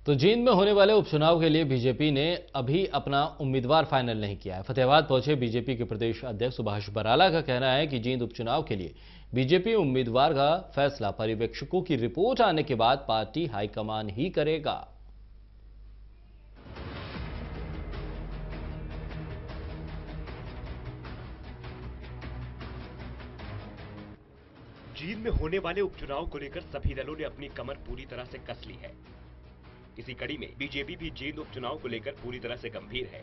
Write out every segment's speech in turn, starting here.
तो जींद में होने वाले उपचुनाव के लिए बीजेपी ने अभी अपना उम्मीदवार फाइनल नहीं किया है। फतेहाबाद पहुंचे बीजेपी के प्रदेश अध्यक्ष सुभाष बराला का कहना है कि जींद उपचुनाव के लिए बीजेपी उम्मीदवार का फैसला पर्यवेक्षकों की रिपोर्ट आने के बाद पार्टी हाईकमान ही करेगा। जींद में होने वाले उपचुनाव को लेकर सभी दलों ने अपनी कमर पूरी तरह से कस ली है। इसी कड़ी में बीजेपी भी जींद उपचुनाव को लेकर पूरी तरह से गंभीर है।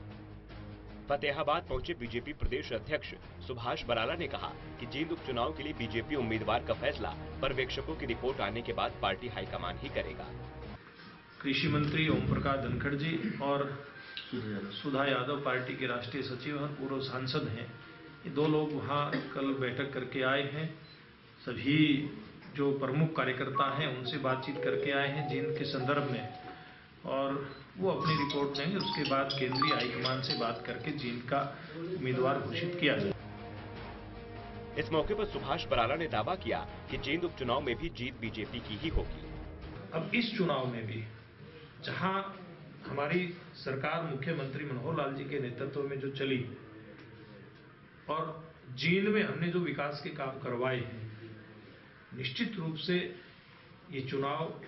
फतेहाबाद पहुंचे बीजेपी प्रदेश अध्यक्ष सुभाष बराला ने कहा कि जींद उपचुनाव के लिए बीजेपी उम्मीदवार का फैसला पर्यवेक्षकों की रिपोर्ट आने के बाद पार्टी हाईकमान ही करेगा। कृषि मंत्री ओम प्रकाश धनखड़ जी और सुधा यादव पार्टी के राष्ट्रीय सचिव और पूर्व सांसद हैं, ये दो लोग वहां कल बैठक करके आए हैं। सभी जो प्रमुख कार्यकर्ता हैं उनसे बातचीत करके आए हैं जींद के संदर्भ में, और वो अपनी रिपोर्ट देंगे। उसके बाद केंद्रीय हाईकमान से बात करके जींद का उम्मीदवार घोषित किया जाए। इस मौके पर सुभाष बराला ने दावा किया कि जींद उपचुनाव में भी जीत बीजेपी की ही होगी। अब इस चुनाव में भी जहां हमारी सरकार मुख्यमंत्री मनोहर लाल जी के नेतृत्व में जो चली और जींद में हमने जो विकास के काम करवाए हैं, निश्चित रूप से ये चुनाव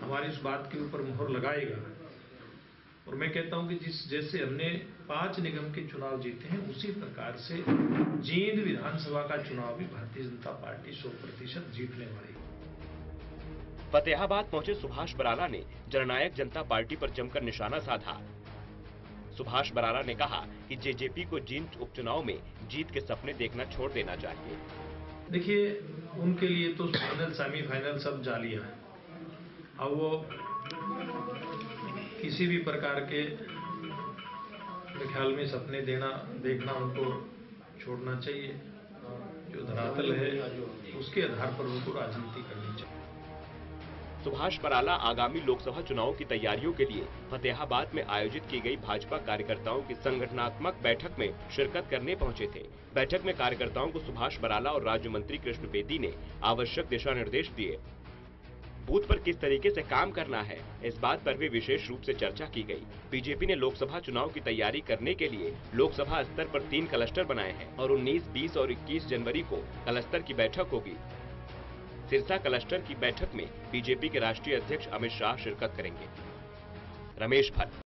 हमारी इस बात के ऊपर मोहर लगाएगा। और मैं कहता हूं कि जैसे हमने 5 निगम के चुनाव जीते हैं, उसी प्रकार से जींद विधानसभा का चुनाव भी भारतीय जनता पार्टी 100% जीतने वाली है। फतेहाबाद पहुंचे सुभाष बराला ने जननायक जनता पार्टी पर जमकर निशाना साधा। सुभाष बराला ने कहा कि जेजेपी को जींद उपचुनाव में जीत के सपने देखना छोड़ देना चाहिए। देखिए, उनके लिए तो फाइनल सेमीफाइनल सब जालिया है। अब वो किसी भी प्रकार के मेरे ख्याल में सपने देखना उनको छोड़ना चाहिए। जो धरातल है उसके आधार पर उनको राजनीति करनी चाहिए। सुभाष बराला आगामी लोकसभा चुनाव की तैयारियों के लिए फतेहाबाद में आयोजित की गई भाजपा कार्यकर्ताओं की संगठनात्मक बैठक में शिरकत करने पहुंचे थे। बैठक में कार्यकर्ताओं को सुभाष बराला और राज्य मंत्री कृष्ण बेदी ने आवश्यक दिशा निर्देश दिए। बूथ पर किस तरीके से काम करना है, इस बात पर भी विशेष रूप से चर्चा की गई। बीजेपी ने लोकसभा चुनाव की तैयारी करने के लिए लोकसभा स्तर पर 3 क्लस्टर बनाए हैं और 19, 20 और 21 जनवरी को क्लस्टर की बैठक होगी। सिरसा क्लस्टर की बैठक में बीजेपी के राष्ट्रीय अध्यक्ष अमित शाह शिरकत करेंगे। रमेश भट्ट।